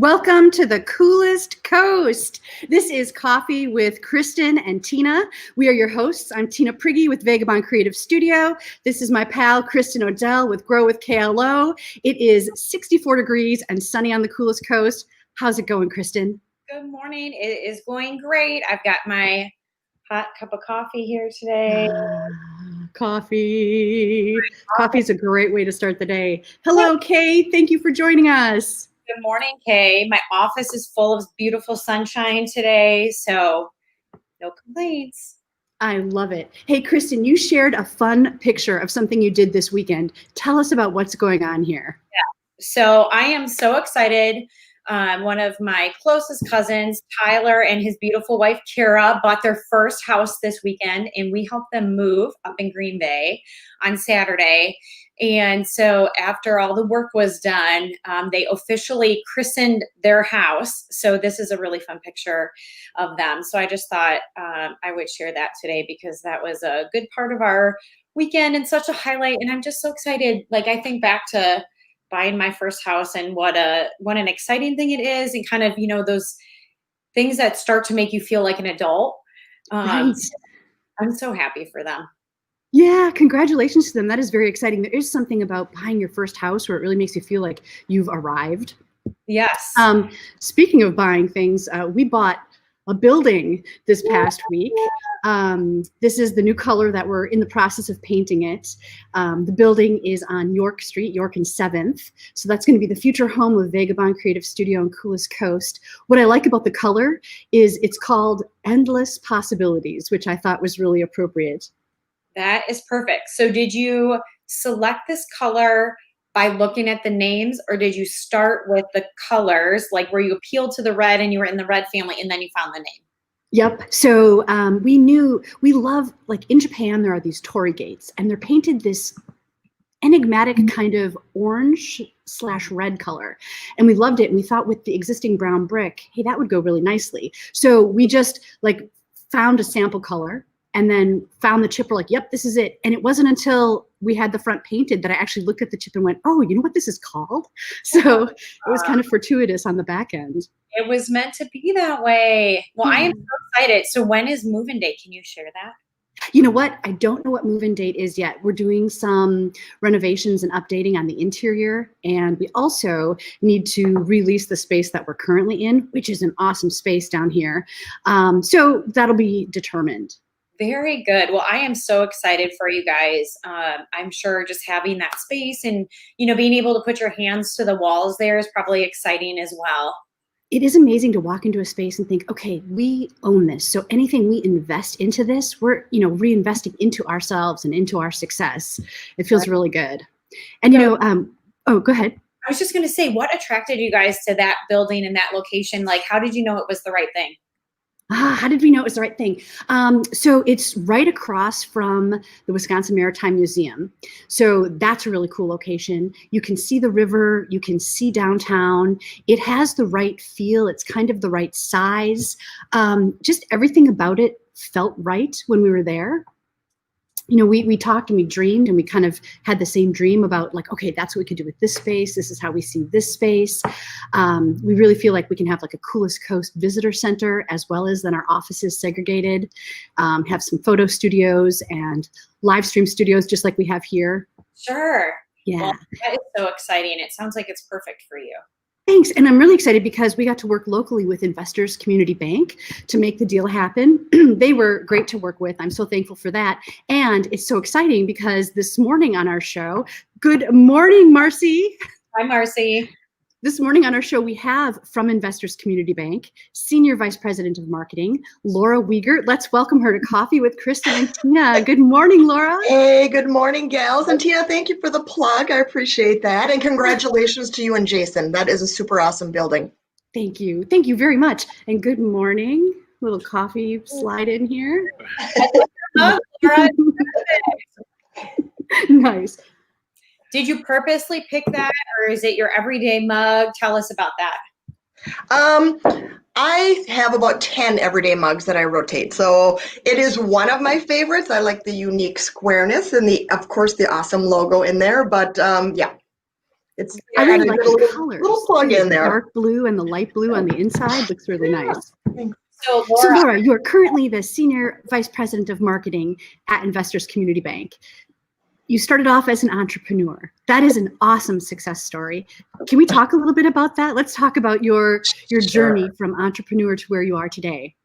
Welcome to the coolest coast. This is Coffee with Kristin and Tina. We are your hosts. I'm Tina Prigge with Vagabond Creative Studio. This is my pal, Kristin Odell with Grow with KLO. It is 64 degrees and sunny on the coolest coast. How's it going, Kristin? Good morning. It is going great. I've got my hot cup of coffee here today. Coffee. Coffee's a great way to start the day. Hello, Kay. Thank you for joining us. Good morning, Kay. My office is full of beautiful sunshine today, so no complaints. I love it. Hey, Kristin, you shared a fun picture of something you did this weekend. Tell us about what's going on here. Yeah. So I am so excited. One of my closest cousins, Tyler, and his beautiful wife, Kira, bought their first house this weekend, and we helped them move up in Green Bay on Saturday. And so after all the work was done, they officially christened their house. So this is a really fun picture of them. So I just thought I would share that today because that was a good part of our weekend and such a highlight. And I'm just so excited. Like, I think back to buying my first house and what an exciting thing it is, and kind of, you know, those things that start to make you feel like an adult. Right. I'm so happy for them. Yeah, congratulations to them. That is very exciting. There is something about buying your first house where it really makes you feel like you've arrived. Yes. Speaking of buying things, we bought a building this past week. This is the new color that we're in the process of painting it. The building is on York Street, York and 7th. So that's going to be the future home of Vagabond Creative Studio and Coolest Coast. What I like about the color is it's called Endless Possibilities, which I thought was really appropriate. That is perfect. So did you select this color by looking at the names, or did you start with the colors, like where you appealed to the red and you were in the red family and then you found the name? Yep. So we love, like in Japan, there are these torii gates and they're painted this enigmatic kind of orange/red color. And we loved it. And we thought with the existing brown brick, hey, that would go really nicely. So we just like found a sample color and then found the chip. We're like, yep, this is it. And it wasn't until we had the front painted that I actually looked at the chip and went, oh, you know what this is called? So it was kind of fortuitous on the back end. It was meant to be that way. Well, I am so excited. So when is move-in date? Can you share that? You know what? I don't know what move-in date is yet. We're doing some renovations and updating on the interior. And we also need to release the space that we're currently in, which is an awesome space down here. So that'll be determined. Very good. Well, I am so excited for you guys. I'm sure just having that space and, you know, being able to put your hands to the walls there is probably exciting as well. It is amazing to walk into a space and think, okay, we own this. So anything we invest into this, we're, you know, reinvesting into ourselves and into our success. It feels really good. And, you know, oh, go ahead. I was just going to say, what attracted you guys to that building and that location? Like, how did you know it was the right thing? How did we know it was the right thing? So it's right across from the Wisconsin Maritime Museum. So that's a really cool location. You can see the river, you can see downtown. It has the right feel. It's kind of the right size. Just everything about it felt right when we were there. You know, we talked and we dreamed and we kind of had the same dream about like, okay, that's what we could do with this space. This is how we see this space. We really feel like we can have like a Coolest Coast visitor center as well as then our offices segregated, have some photo studios and live stream studios just like we have here. Sure. Yeah. Well, that is so exciting. It sounds like it's perfect for you. Thanks. And I'm really excited because we got to work locally with Investors Community Bank to make the deal happen. They were great to work with. I'm so thankful for that. And it's so exciting because this morning on our show, good morning, Marcy. Hi, Marcy. This morning on our show, we have from Investors Community Bank, Senior Vice President of Marketing, Laura Wiegert. Let's welcome her to Coffee with Kristin and Tina. Good morning, Laura. Hey, good morning, gals. And Tina, thank you for the plug. I appreciate that. And congratulations to you and Jason. That is a super awesome building. Thank you. Thank you very much. And good morning. Little coffee slide in here. Nice. Did you purposely pick that, or is it your everyday mug? Tell us about that. I have about 10 everyday mugs that I rotate. So it is one of my favorites. I like the unique squareness and of course, the awesome logo in there. But yeah, It's I really like the little, colors. little plug too. in The there. dark blue and the light blue on the inside looks really nice. So So Laura, Laura, you are currently the Senior Vice President of Marketing at Investors Community Bank. You started off as an entrepreneur. That is an awesome success story. Can we talk a little bit about that? Let's talk about your journey from entrepreneur to where you are today.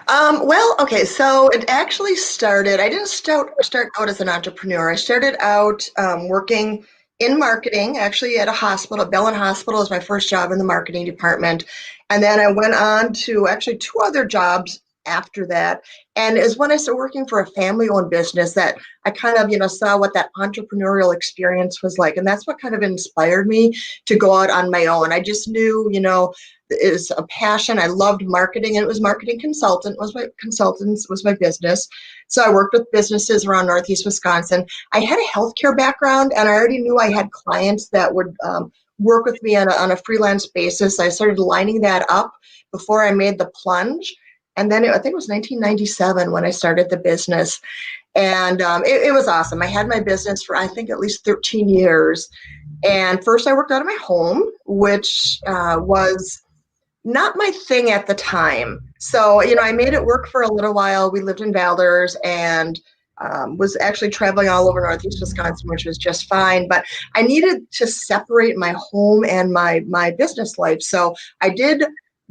Well, okay, so it actually started, I didn't start out as an entrepreneur. I started out working in marketing, actually at a hospital, Bellin Hospital was my first job in the marketing department. And then I went on to actually 2 other jobs after that. And it was when I started working for a family-owned business that I kind of, saw what that entrepreneurial experience was like. And that's what kind of inspired me to go out on my own. I just knew, is a passion. I loved marketing, and it was marketing consultants was my business. So I worked with businesses around Northeast Wisconsin. I had a healthcare background, and I already knew I had clients that would work with me on a freelance basis. I started lining that up before I made the plunge. And then I think it was 1997 when I started the business. And it was awesome. I had my business for, I think, at least 13 years. And first I worked out of my home, which was not my thing at the time. So, I made it work for a little while. We lived in Valders and was actually traveling all over Northeast Wisconsin, which was just fine. But I needed to separate my home and my business life. So I did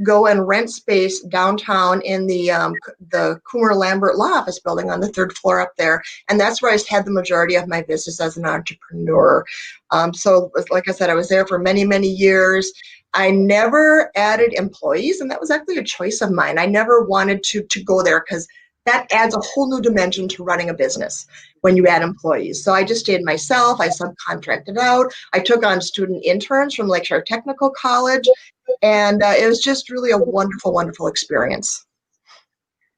go and rent space downtown in the Coomer Lambert Law Office building on the 3rd floor up there. And that's where I had the majority of my business as an entrepreneur. So like I said, I was there for many, many years. I never added employees, and that was actually a choice of mine. I never wanted to go there because that adds a whole new dimension to running a business when you add employees. So I just stayed myself. I subcontracted out. I took on student interns from Lakeshore Technical College, and it was just really a wonderful, wonderful experience.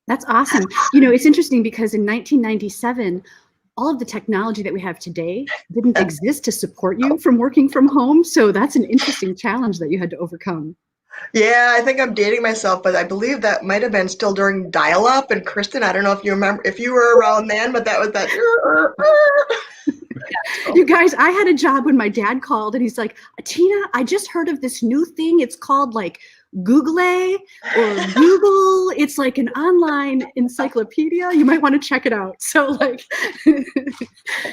That's awesome. It's interesting because in 1997, all of the technology that we have today didn't exist to support you from working from home. So that's an interesting challenge that you had to overcome. Yeah, I think I'm dating myself, but I believe that might have been still during dial-up. And Kristin, I don't know if you remember, if you were around then, but that was that. You guys, I had a job when my dad called and he's like, Tina, I just heard of this new thing. It's called like Google or Google. It's like an online encyclopedia. You might want to check it out. So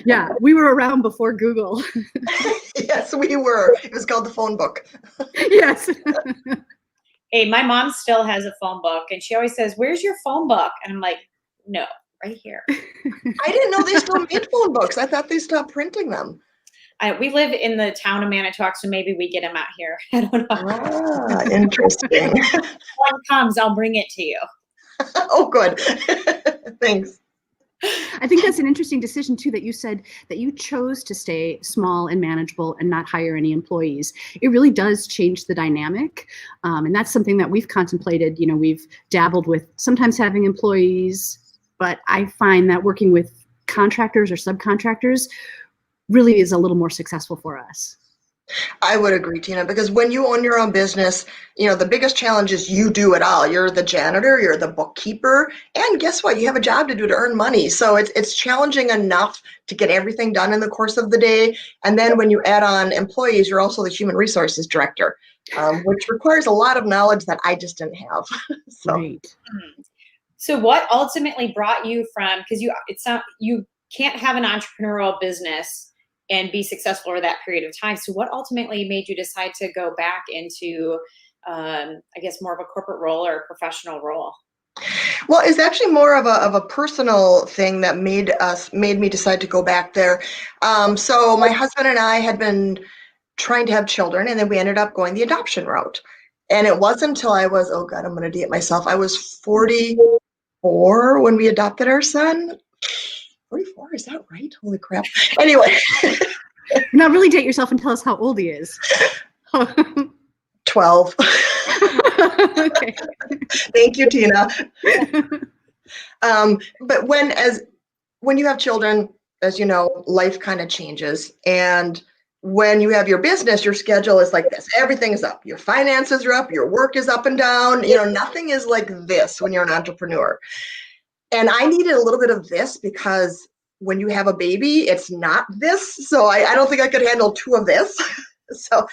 yeah, we were around before Google. Yes, we were. It was called the phone book. Yes. hey, my mom still has a phone book, and she always says, "Where's your phone book?" And I'm like, "No, right here." I didn't know they still made phone books. I thought they stopped printing them. We live in the town of Manitowoc, so maybe we get them out here. I don't know. Ah, interesting. When it comes, I'll bring it to you. Oh, good. Thanks. I think that's an interesting decision too, that you said that you chose to stay small and manageable and not hire any employees. It really does change the dynamic. And that's something that we've contemplated. We've dabbled with sometimes having employees, but I find that working with contractors or subcontractors really is a little more successful for us. I would agree, Tina, because when you own your own business, the biggest challenge is you do it all. You're the janitor, you're the bookkeeper, and guess what? You have a job to do to earn money. So it's challenging enough to get everything done in the course of the day. And then when you add on employees, you're also the human resources director, which requires a lot of knowledge that I just didn't have. So. Right. So what ultimately brought you from, because you can't have an entrepreneurial business and be successful over that period of time. So what ultimately made you decide to go back into, I guess, more of a corporate role or a professional role? Well, it's actually more of a personal thing that made me decide to go back there. So my husband and I had been trying to have children, and then we ended up going the adoption route. And it wasn't until I was, oh God, I'm going to date myself. I was 44 when we adopted our son. 44, is that right? Holy crap. Anyway. Now really date yourself and tell us how old he is. 12. Okay. Thank you, Tina. But when you have children, as you know, life kind of changes. And when you have your business, your schedule is like this. Everything is up. Your finances are up. Your work is up and down. Nothing is like this when you're an entrepreneur. And I needed a little bit of this because when you have a baby, it's not this. So I don't think I could handle 2 of this. So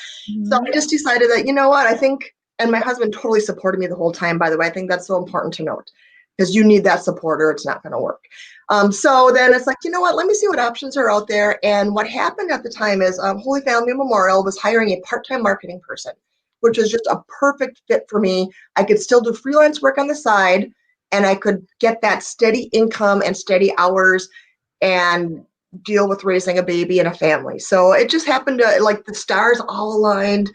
I just decided that, you know what, I think, and my husband totally supported me the whole time, by the way. I think that's so important to note, because you need that support or it's not going to work. So then it's like, you know what, let me see what options are out there. And what happened at the time is Holy Family Memorial was hiring a part-time marketing person, which was just a perfect fit for me. I could still do freelance work on the side, and I could get that steady income and steady hours and deal with raising a baby and a family. So it just happened to, like, the stars all aligned.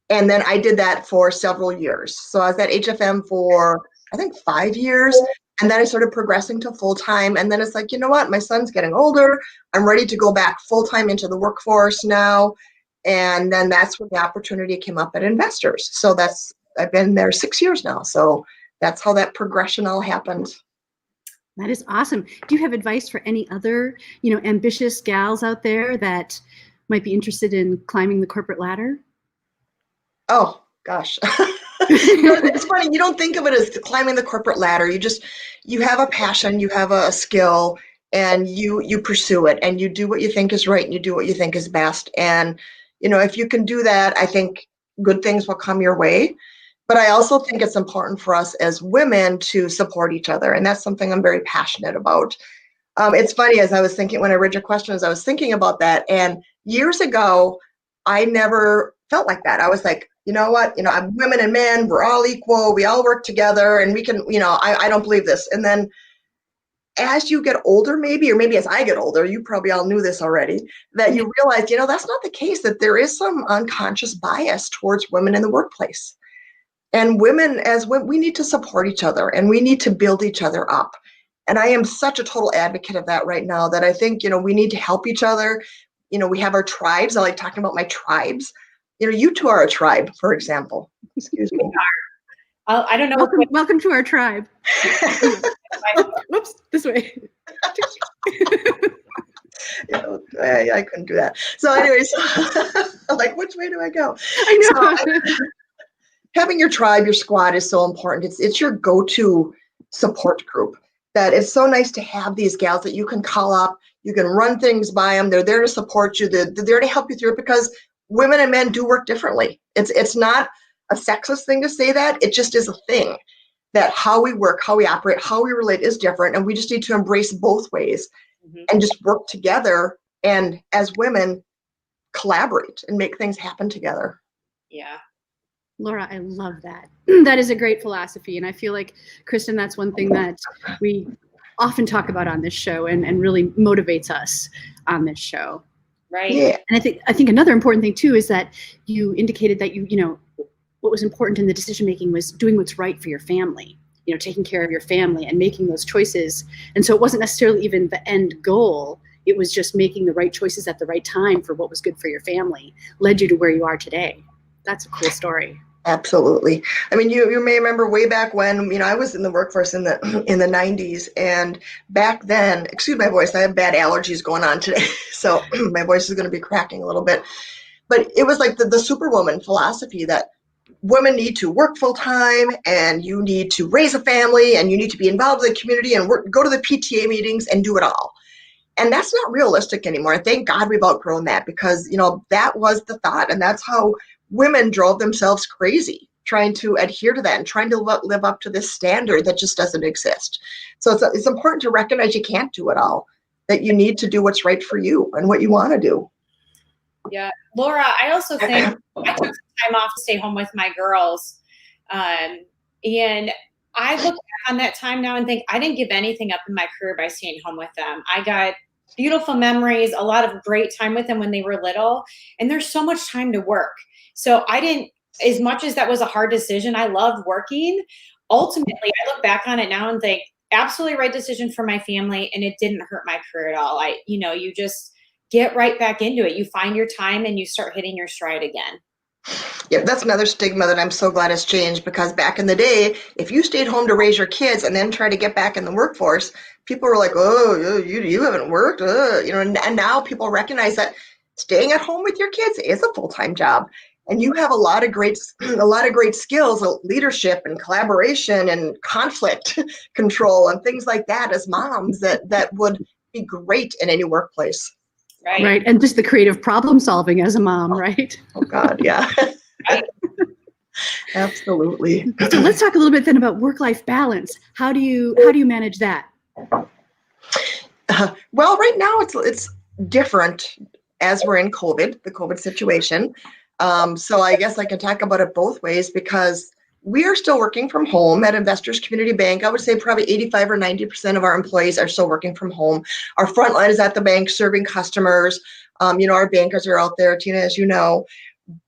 And then I did that for several years. So I was at HFM for, I think, 5 years. And then I started progressing to full-time. And then it's like, you know what? My son's getting older. I'm ready to go back full-time into the workforce now. And then that's when the opportunity came up at Investors. So I've been there 6 years now. So that's how that progression all happened. That is awesome. Do you have advice for any other, ambitious gals out there that might be interested in climbing the corporate ladder? Oh, gosh. It's funny. You don't think of it as climbing the corporate ladder. You have a passion, you have a skill, and you pursue it, and you do what you think is right, and you do what you think is best. And, if you can do that, I think good things will come your way. But I also think it's important for us as women to support each other. And that's something I'm very passionate about. It's funny, as I was thinking, when I read your questions, I was thinking about that. And years ago, I never felt like that. I was like, you know what, women and men, we're all equal. We all work together, and we can, I don't believe this. And then as you get older, maybe, or maybe as I get older, you probably all knew this already, that you realize, that's not the case, that there is some unconscious bias towards women in the workplace. And women, we need to support each other, and we need to build each other up. And I am such a total advocate of that right now, that I think, we need to help each other. We have our tribes. I like talking about my tribes. You two are a tribe, for example. Excuse me. I don't know. Welcome to our tribe. Whoops, this way. I couldn't do that. So anyways, I'm like, which way do I go? I know. So, having your tribe, your squad is so important. It's your go-to support group. That it's so nice to have these gals that you can call up. You can run things by them. They're there to support you. They're there to help you through it, because women and men do work differently. It's not a sexist thing to say that. It just is a thing, that how we work, how we operate, how we relate is different. And we just need to embrace both ways and just work together. And as women, collaborate and make things happen together. Yeah. Laura, I love that. That is a great philosophy. And I feel like, Kristin, that's one thing that we often talk about on this show, and really motivates us on this show. Right. Yeah. And I think another important thing too is that you indicated that what was important in the decision making was doing what's right for your family, taking care of your family and making those choices. And so it wasn't necessarily even the end goal. It was just making the right choices at the right time for what was good for your family, led you to where you are today. That's a cool story. Absolutely. I mean, you may remember way back when, I was in the workforce in the 90s, and back then, excuse my voice, I have bad allergies going on today, so my voice is going to be cracking a little bit. But it was like the superwoman philosophy, that women need to work full time, and you need to raise a family, and you need to be involved in the community and go to the PTA meetings and do it all. And that's not realistic anymore. Thank God we've outgrown that, because, that was the thought, and that's how women drove themselves crazy trying to adhere to that and trying to live up to this standard that just doesn't exist. So it's important to recognize you can't do it all, that you need to do what's right for you and what you want to do. Yeah. Laura, I also think I took some time off to stay home with my girls. And I look back on that time now and think I didn't give anything up in my career by staying home with them. I got beautiful memories, a lot of great time with them when they were little, and there's so much time to work. So I didn't, as much as that was a hard decision, I loved working. Ultimately, I look back on it now and think absolutely right decision for my family, and it didn't hurt my career at all. You just get right back into it. You find your time and you start hitting your stride again. Yep, that's another stigma that I'm so glad has changed, because back in the day, if you stayed home to raise your kids and then try to get back in the workforce, people were like, oh, you haven't worked, and now people recognize that staying at home with your kids is a full-time job. And you have a lot of great skills, leadership and collaboration and conflict control and things like that as moms that would be great in any workplace. Right. Right. And just the creative problem solving as a mom, right? Oh God, yeah. Right. Absolutely. So let's talk a little bit then about work-life balance. How do you manage that? Well, right now it's different as we're in COVID, the COVID situation. So I guess I can talk about it both ways because we are still working from home at Investors Community Bank. I would say probably 85 or 90% of our employees are still working from home. Our front line is at the bank serving customers. Our bankers are out there, Tina, as you know.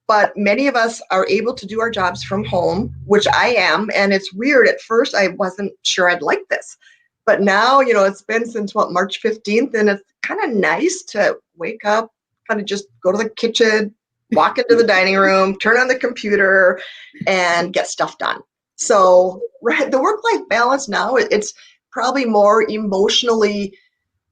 But many of us are able to do our jobs from home, which I am. And it's weird. At first, I wasn't sure I'd like this. But now, it's been since March 15th, and it's kind of nice to wake up, kind of just go to the kitchen, walk into the dining room, turn on the computer, and get stuff done. So the work-life balance now, it's probably more emotionally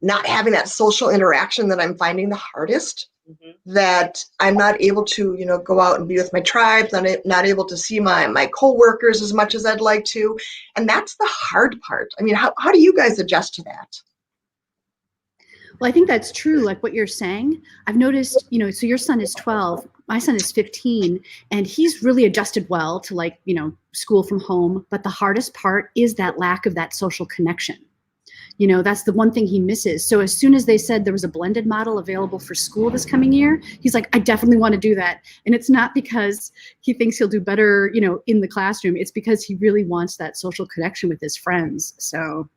not having that social interaction that I'm finding the hardest. Mm-hmm. That I'm not able to, go out and be with my tribes. I'm not able to see my coworkers as much as I'd like to. And that's the hard part. I mean, how do you guys adjust to that? Well, I think that's true. Like what you're saying, I've noticed, so your son is 12, my son is 15, and he's really adjusted well to school from home. But the hardest part is that lack of that social connection. That's the one thing he misses. So as soon as they said there was a blended model available for school this coming year, he's like, I definitely want to do that. And it's not because he thinks he'll do better, in the classroom. It's because he really wants that social connection with his friends. So.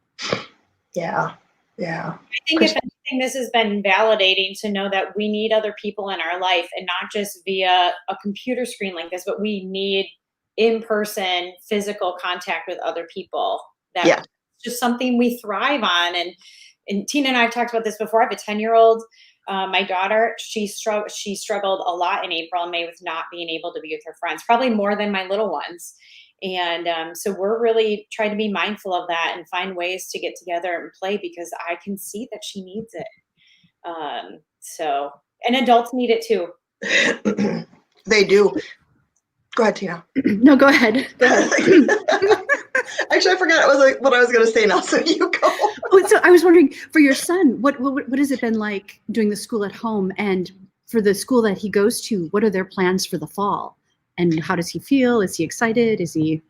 Yeah. I think if anything, this has been validating to know that we need other people in our life, and not just via a computer screen like this, but we need in-person physical contact with other people. That's just something we thrive on. And Tina and I have talked about this before. I have a 10-year-old. My daughter, she struggled a lot in April and May with not being able to be with her friends, probably more than my little ones. And so we're really trying to be mindful of that and find ways to get together and play, because I can see that she needs it. And adults need it too. They do. Go ahead, Tina. No, go ahead. Actually, I forgot what I was going to say now, so you go. So I was wondering, for your son, what has it been like doing the school at home? And for the school that he goes to, what are their plans for the fall? And how does he feel? Is he excited? Is he?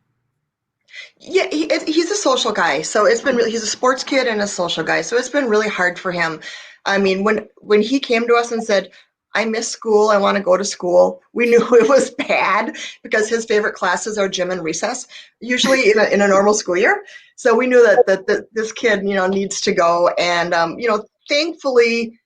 Yeah, he's a social guy. So it's been he's a sports kid and a social guy. So it's been really hard for him. I mean, when he came to us and said, I miss school, I want to go to school, we knew it was bad because his favorite classes are gym and recess, usually in a normal school year. So we knew that this kid, needs to go. And, thankfully,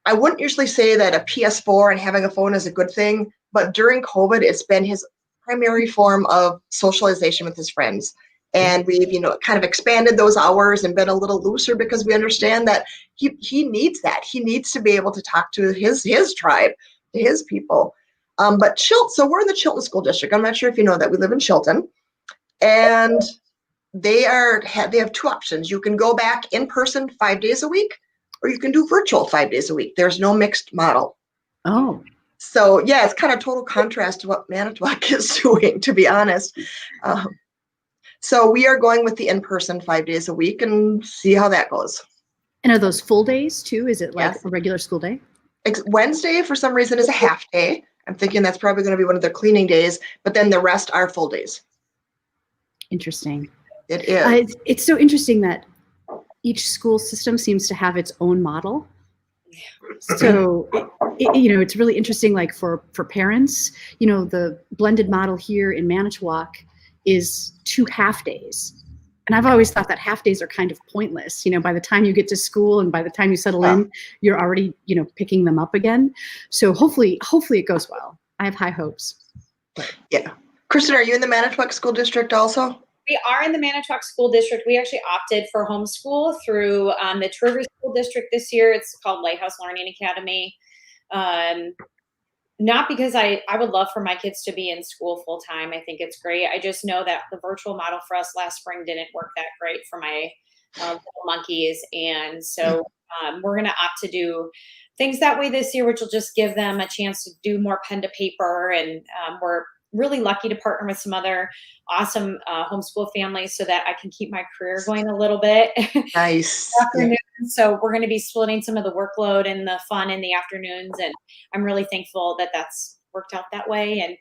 I wouldn't usually say that a PS4 and having a phone is a good thing, but during COVID, it's been his primary form of socialization with his friends. And we've, kind of expanded those hours and been a little looser because we understand that he needs that. He needs to be able to talk to his tribe, to his people. But so we're in the Chilton School District. I'm not sure if you know that. We live in Chilton. And they have two options. You can go back in person 5 days a week, or you can do virtual 5 days a week. There's no mixed model. Oh. So, yeah, it's kind of total contrast to what Manitowoc is doing, to be honest. So we are going with the in-person 5 days a week and see how that goes. And are those full days too? Is it like Yes. a regular school day? Wednesday, for some reason, is a half day. I'm thinking that's probably going to be one of their cleaning days, but then the rest are full days. Interesting. It is. It's so interesting that each school system seems to have its own model. So, it's really interesting, like for parents, the blended model here in Manitowoc is 2 half days. And I've always thought that half days are kind of pointless. By the time you get to school and by the time you settle in, you're already, picking them up again. So hopefully it goes well. I have high hopes. Yeah. Kristin, are you in the Manitowoc School District also? We are in the Manitowoc School District. We actually opted for homeschool through the Trivers School District this year. It's called Lighthouse Learning Academy. Not because I would love for my kids to be in school full time. I think it's great. I just know that the virtual model for us last spring didn't work that great for my little monkeys. And so we're going to opt to do things that way this year, which will just give them a chance to do more pen to paper. And we're really lucky to partner with some other awesome homeschool families so that I can keep my career going a little bit. Nice. Yeah. Afternoons. So we're going to be splitting some of the workload and the fun in the afternoons. And I'm really thankful that that's worked out that way. And,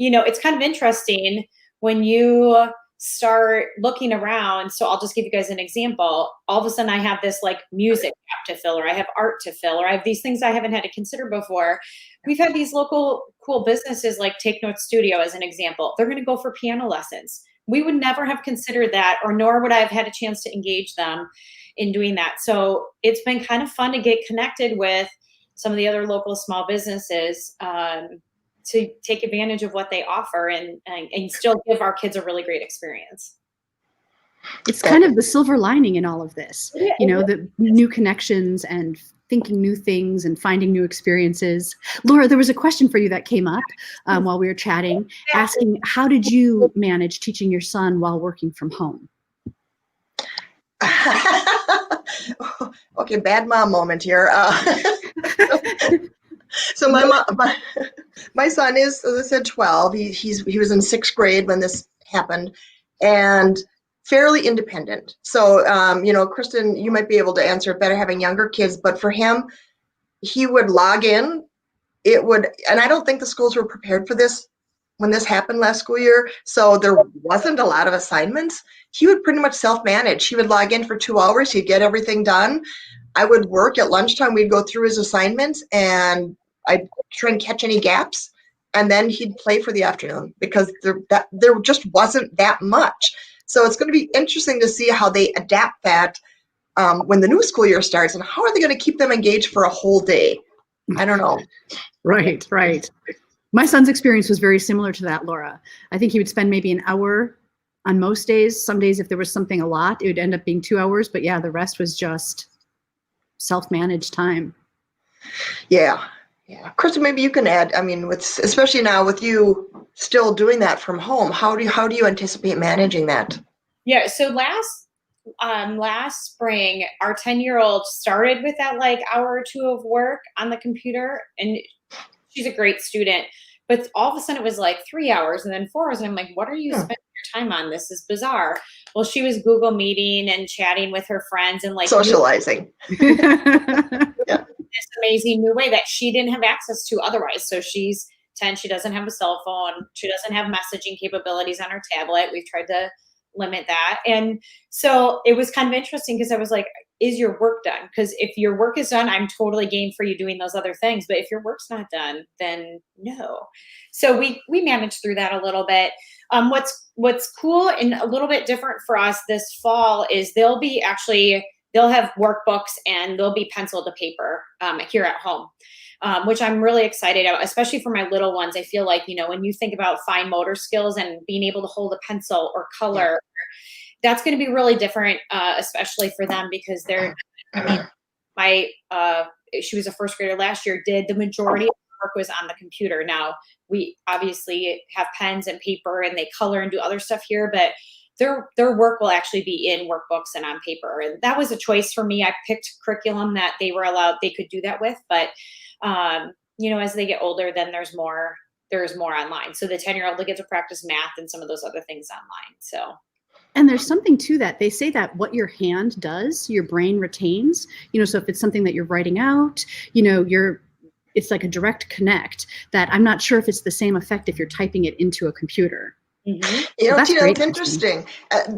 it's kind of interesting when you start looking around. So I'll just give you guys an example. All of a sudden I have this like music gap to fill, or I have art to fill, or I have these things I haven't had to consider before. We've had these local cool businesses like Take Notes Studio as an example. They're going to go for piano lessons. We would never have considered that, or nor would I have had a chance to engage them in doing that. So it's been kind of fun to get connected with some of the other local small businesses to take advantage of what they offer and still give our kids a really great experience. It's kind of the silver lining in all of this, the new connections and thinking new things and finding new experiences. Laura, there was a question for you that came up while we were chatting, asking, how did you manage teaching your son while working from home? Okay, bad mom moment here. So my son is, as I said, 12. He was in 6th grade when this happened, and fairly independent. So, Kristin, you might be able to answer it better having younger kids, but for him, he would log in. And I don't think the schools were prepared for this when this happened last school year. So there wasn't a lot of assignments. He would pretty much self-manage. He would log in for 2 hours. He'd get everything done. I would work at lunchtime. We'd go through his assignments and I'd try and catch any gaps. And then he'd play for the afternoon because there just wasn't that much. So it's going to be interesting to see how they adapt that when the new school year starts, and how are they going to keep them engaged for a whole day? I don't know. Right. My son's experience was very similar to that, Laura. I think he would spend maybe an hour on most days. Some days, if there was something a lot, it would end up being 2 hours. But yeah, the rest was just self-managed time. Yeah. Kristin, maybe you can add. I mean, especially now with you still doing that from home, how do you anticipate managing that? Yeah. So last spring, our 10-year-old started with that like hour or two of work on the computer, and she's a great student. But all of a sudden it was like 3 hours and then 4 hours. And I'm like, what are you spending your time on? This is bizarre. Well, she was Google meeting and chatting with her friends and like socializing. Yeah. This amazing new way that she didn't have access to otherwise. So she's 10. She doesn't have a cell phone. She doesn't have messaging capabilities on her tablet. We've tried to limit that. And so it was kind of interesting because I was like, is your work done? Because if your work is done, I'm totally game for you doing those other things. But if your work's not done, then no. So we managed through that a little bit. What's cool and a little bit different for us this fall is they'll have workbooks and they'll be pencil to paper here at home, which I'm really excited about, especially for my little ones. I feel like, when you think about fine motor skills and being able to hold a pencil or color, that's going to be really different, especially for them because she was a 1st grader last year, did the majority of the work was on the computer. Now we obviously have pens and paper and they color and do other stuff here, but their work will actually be in workbooks and on paper. And that was a choice for me. I picked curriculum that they could do that with. But, as they get older, then there's more online. So the 10-year-old gets to practice math and some of those other things online. So. And there's something to that. They say that what your hand does, your brain retains, so if it's something that you're writing out, it's like a direct connect that I'm not sure if it's the same effect if you're typing it into a computer. Mm-hmm. Tina, it's interesting.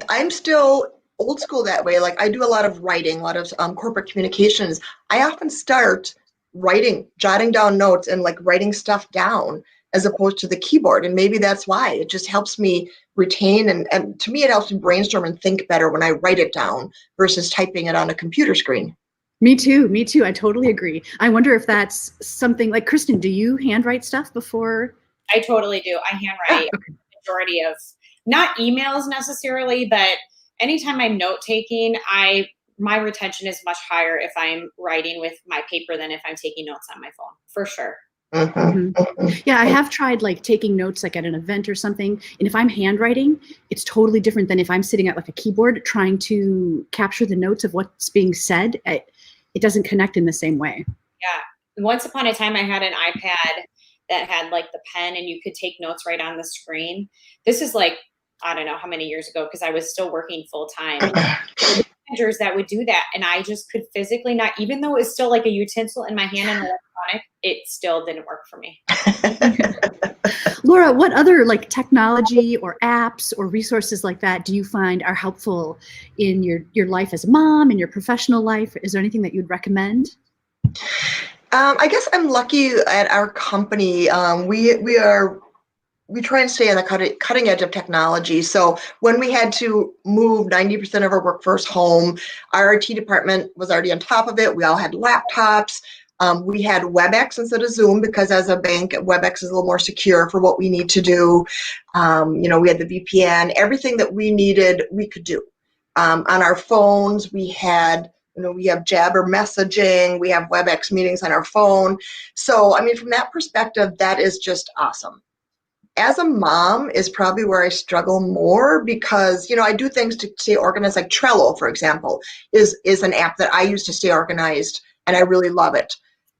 I'm still old school that way. Like I do a lot of writing, a lot of corporate communications. I often start writing, jotting down notes and like writing stuff down as opposed to the keyboard. And maybe that's why it just helps me retain. And to me, it helps me brainstorm and think better when I write it down versus typing it on a computer screen. Me too. I totally agree. I wonder if that's something like, Kristin, do you handwrite stuff before? I totally do. I handwrite. Okay. Majority of, not emails necessarily, but anytime I'm note taking, my retention is much higher if I'm writing with my paper than if I'm taking notes on my phone, for sure. Mm-hmm. Yeah, I have tried like taking notes like at an event or something. And if I'm handwriting, it's totally different than if I'm sitting at like a keyboard trying to capture the notes of what's being said. It doesn't connect in the same way. Yeah. Once upon a time, I had an iPad that had like the pen and you could take notes right on the screen. This is like, I don't know how many years ago, because I was still working full time. Managers that would do that, and I just could physically not, even though it's still like a utensil in my hand and electronic, it still didn't work for me. Laura, what other like technology or apps or resources like that do you find are helpful in your life as a mom, in your professional life? Is there anything that you'd recommend? I guess I'm lucky at our company. We try and stay on the cutting edge of technology. So when we had to move 90% of our workforce home, our IT department was already on top of it. We all had laptops. We had WebEx instead of Zoom because as a bank, WebEx is a little more secure for what we need to do. We had the VPN, everything that we needed, we could do. On our phones, we have Jabber messaging, we have WebEx meetings on our phone. So, I mean, from that perspective, that is just awesome. As a mom is probably where I struggle more because, I do things to stay organized, like Trello, for example, is an app that I use to stay organized, and I really love it.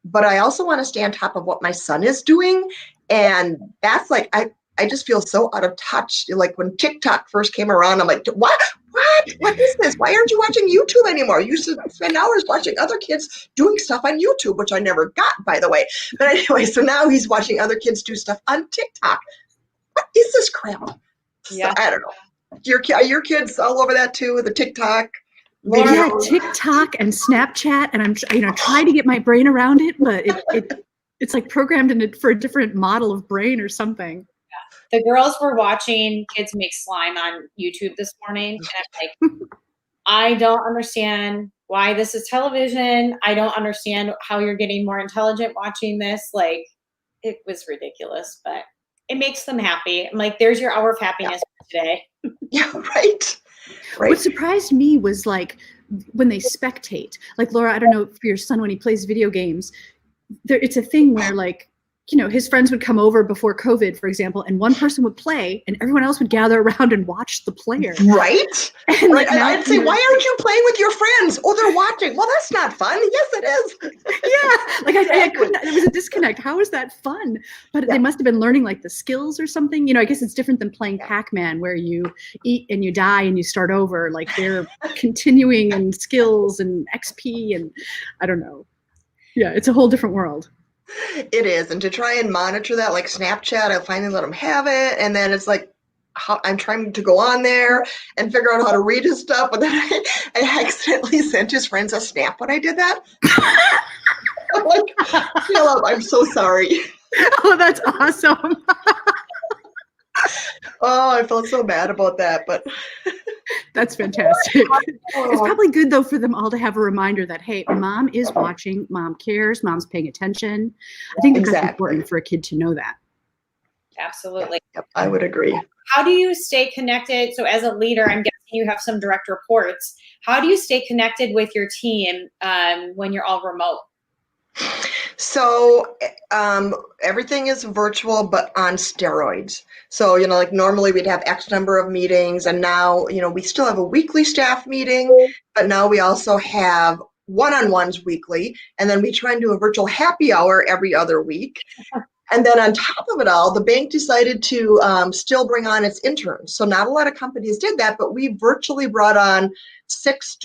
But I also want to stay on top of what my son is doing, and that's like, I just feel so out of touch. Like when TikTok first came around, I'm like, what is this? Why aren't you watching YouTube anymore? You used to spend hours watching other kids doing stuff on YouTube, which I never got, by the way. But anyway, so now he's watching other kids do stuff on TikTok. What is this crap? Yeah. So, I don't know. Are your kids all over that too, with the TikTok? Yeah, TikTok and Snapchat, and I'm trying to get my brain around it, but it's like programmed for a different model of brain or something. Yeah. The girls were watching kids make slime on YouTube this morning, and I'm like, I don't understand why this is television. I don't understand how you're getting more intelligent watching this. Like, it was ridiculous, but it makes them happy. I'm like, there's your hour of happiness for today. Yeah, right. What surprised me was like when they spectate. Like, Laura, I don't know for your son when he plays video games, it's a thing where like, his friends would come over before COVID, for example, and one person would play and everyone else would gather around and watch the player. Right. And right. And I'd say, why aren't you playing with your friends? Oh, they're watching. Well, that's not fun. Yes, it is. Yeah. Like I couldn't, there was a disconnect. How is that fun? But they must have been learning like the skills or something. I guess it's different than playing Pac-Man where you eat and you die and you start over. Like they're continuing in skills and XP and I don't know. Yeah, it's a whole different world. It is. And to try and monitor that, like Snapchat, I finally let him have it. And then it's like, I'm trying to go on there and figure out how to read his stuff. But then I accidentally sent his friends a snap when I did that. I'm like, Philip, I'm so sorry. Oh, that's awesome. Oh, I felt so bad about that, but that's fantastic. It's probably good though for them all to have a reminder that, hey, mom is watching, mom cares, mom's paying attention. I think that's important for a kid to know that. Absolutely. Yep, I would agree. How do you stay connected? So as a leader, I'm guessing you have some direct reports. How do you stay connected with your team when you're all remote? So everything is virtual, but on steroids. So, like normally we'd have X number of meetings, and now, we still have a weekly staff meeting, but now we also have one-on-ones weekly, and then we try and do a virtual happy hour every other week. And then on top of it all, the bank decided to still bring on its interns. So not a lot of companies did that, but we virtually brought on 6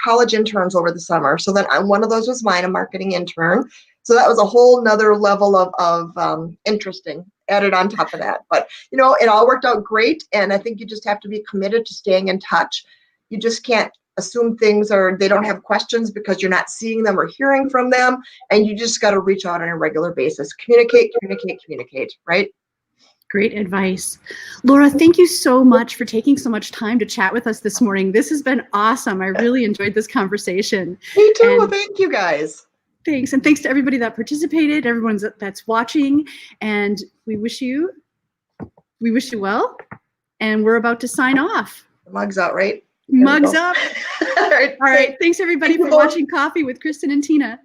college interns over the summer. So then one of those was mine, a marketing intern. So that was a whole nother level of interesting added on top of that. But, it all worked out great. And I think you just have to be committed to staying in touch. You just can't assume they don't have questions because you're not seeing them or hearing from them. And you just got to reach out on a regular basis. Communicate, right? Great advice. Laura, thank you so much for taking so much time to chat with us this morning. This has been awesome. I really enjoyed this conversation. Me too. Thank you guys. Thanks. And thanks to everybody that participated, everyone that's watching. And we wish you well. And we're about to sign off. Mug's out, right? Mugs up. All right. Thanks everybody for watching Coffee with Kristin and Tina.